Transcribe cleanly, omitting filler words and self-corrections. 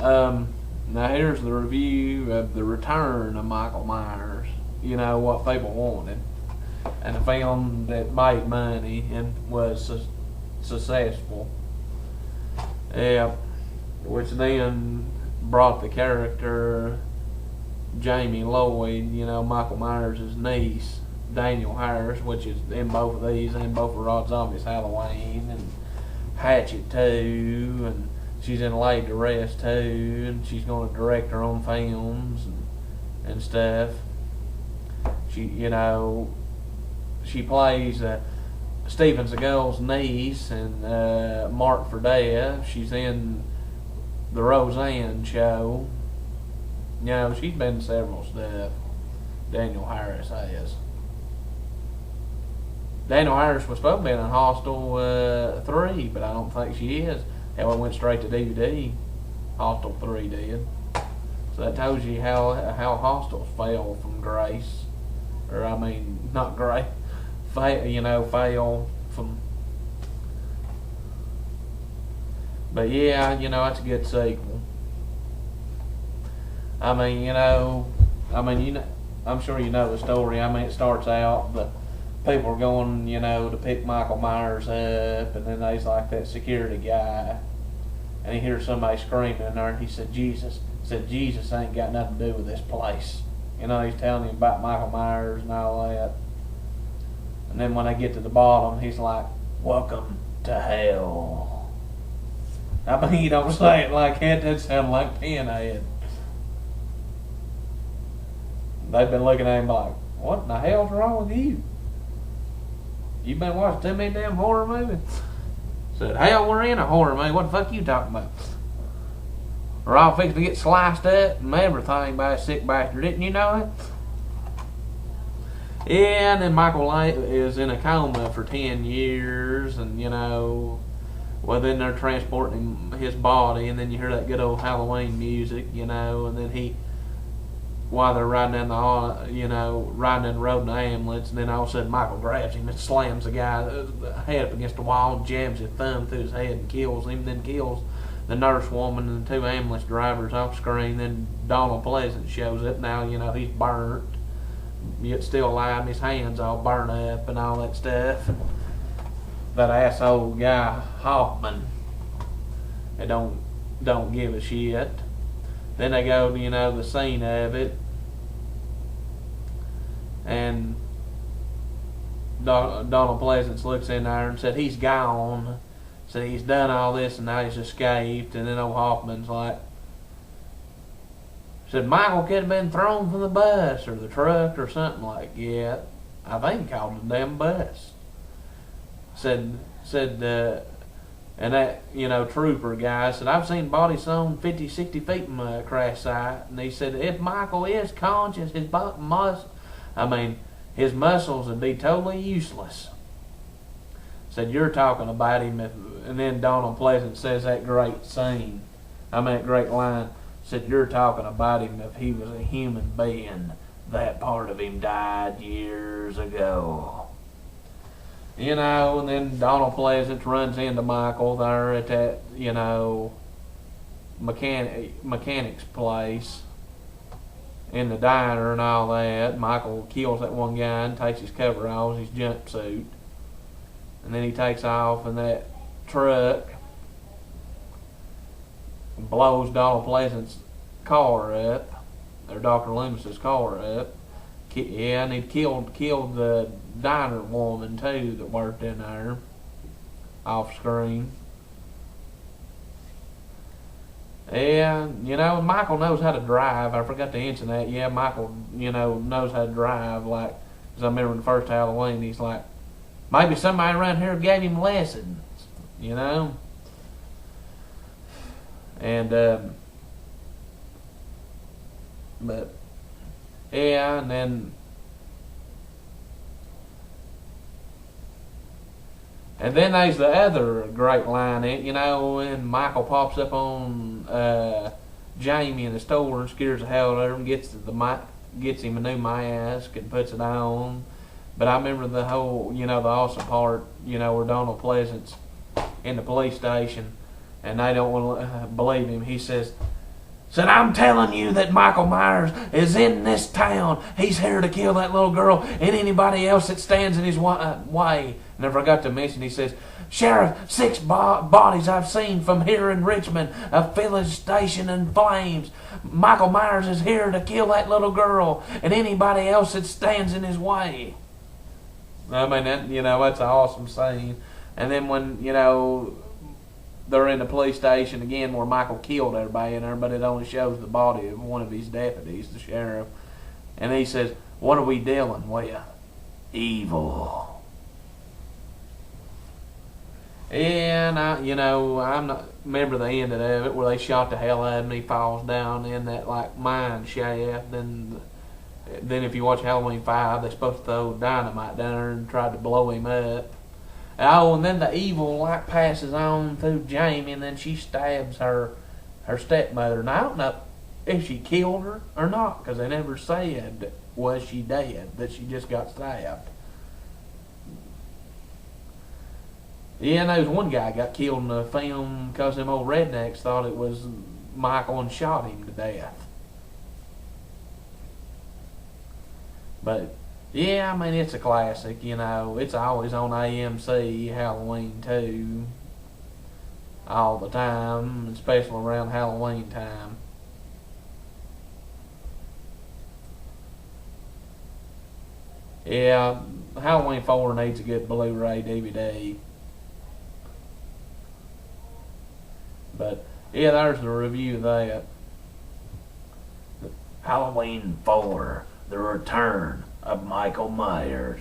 Now here's the review of the return of Michael Myers. You know what people wanted, and a film that made money and was successful. Yeah, which then brought the character Jamie Lloyd, you know, Michael Myers' niece, Danielle Harris, which is in both of these, and both of Rob Zombie's Halloween, and Hatchet 2, and she's in Laid to Rest 2, and she's going to direct her own films and stuff. She, you know, she plays Steven Seagal's niece and Mark for Death. She's in the Roseanne show. You know, she's been in several stuff. Danielle Harris has. Danielle Harris was supposed to be in Hostel 3, but I don't think she is. Hell, it went straight to DVD. Hostel 3 did. So that tells you how Hostels fell from grace. Or, I mean, not grace. Fail from. But yeah, you know, that's a good sequel. I mean, I'm sure you know the story. I mean, it starts out, the people are going, you know, to pick Michael Myers up, and then there's like that security guy, and he hears somebody screaming in there, and he said, Jesus ain't got nothing to do with this place. You know, he's telling him about Michael Myers and all that. And then when they get to the bottom, he's like, welcome to hell. I mean, you don't say it like that. That sounds like Pinhead. They've been looking at him like, what in the hell's wrong with you? You been watching too many damn horror movies? Said, hell, we're in a horror movie. What the fuck you talking about? We're all fixing to get sliced up and everything by a sick bastard. Didn't you know it? Yeah, and then Michael is in a coma for 10 years, and, you know, well, then they're transporting his body, and then you hear that good old Halloween music, you know, and then while they're riding down riding down the road in the ambulance, and then all of a sudden Michael grabs him and slams the guy's head up against the wall and jams his thumb through his head and kills him, then kills the nurse woman and the two ambulance drivers off screen. Then Donald Pleasant shows up. Now, you know, he's burnt, yet still alive, and his hands all burnt up and all that stuff. That asshole guy, Hoffman, they don't give a shit. Then they go to, you know, the scene of it, and Donald Pleasance looks in there and said, he's gone. So he's done all this and now he's escaped. And then old Hoffman's like, said Michael could have been thrown from the bus or the truck or something like that. I think he called it a damn bus. Said and that, you know, trooper guy said, I've seen bodies thrown 50, 60 feet from a crash site. And he said, if Michael is conscious, his muscles would be totally useless. Said, you're talking about him. And then Donald Pleasant says that great scene. That great line. Said, you're talking about him if he was a human being. That part of him died years ago. You know, and then Donald Pleasant runs into Michael there at that, you know, mechanic's place in the diner and all that. Michael kills that one guy and takes his cover off, his jumpsuit. And then he takes off in that truck and blows Donald Pleasant's car up, or Dr. Loomis's car up. Yeah, and he killed the diner woman too that worked in there off screen. Yeah, you know, Michael knows how to drive. I forgot to mention that. Yeah, Michael, you know, knows how to drive. Like, because I remember in the first Halloween, he's like, maybe somebody around here gave him lessons, you know? And, but, yeah, and then there's the other great line, you know, when Michael pops up on Jamie in the store and scares the hell out of him, gets him a new mask and puts it on. But I remember the whole, you know, the awesome part, you know, where Donald Pleasant's in the police station and they don't want to believe him. He says, Said, I'm telling you that Michael Myers is in this town. He's here to kill that little girl and anybody else that stands in his way. And I forgot to mention, he says, Sheriff, 6 bodies I've seen from here in Richmond, a village station in flames. Michael Myers is here to kill that little girl and anybody else that stands in his way. I mean, that, that's an awesome scene. And then when, they're in the police station again where Michael killed everybody in there, but it only shows the body of one of his deputies, the sheriff. And he says, what are we dealing with? Evil. And I'm not remember the end of it where they shot the hell out of him and he falls down in that like mine shaft. Then if you watch Halloween 5, they're supposed to throw dynamite down there and try to blow him up. Oh, and then the evil like passes on through Jamie, and then she stabs her stepmother. Now I don't know if she killed her or not, because they never said was she dead, that she just got stabbed. Yeah, and there was one guy got killed in the film because them old rednecks thought it was Michael and shot him to death. But yeah, I mean, it's a classic, It's always on AMC, Halloween 2, all the time, especially around Halloween time. Yeah, Halloween 4 needs a good Blu-ray DVD. But yeah, there's the review of that. Halloween 4, The Return of Michael Myers.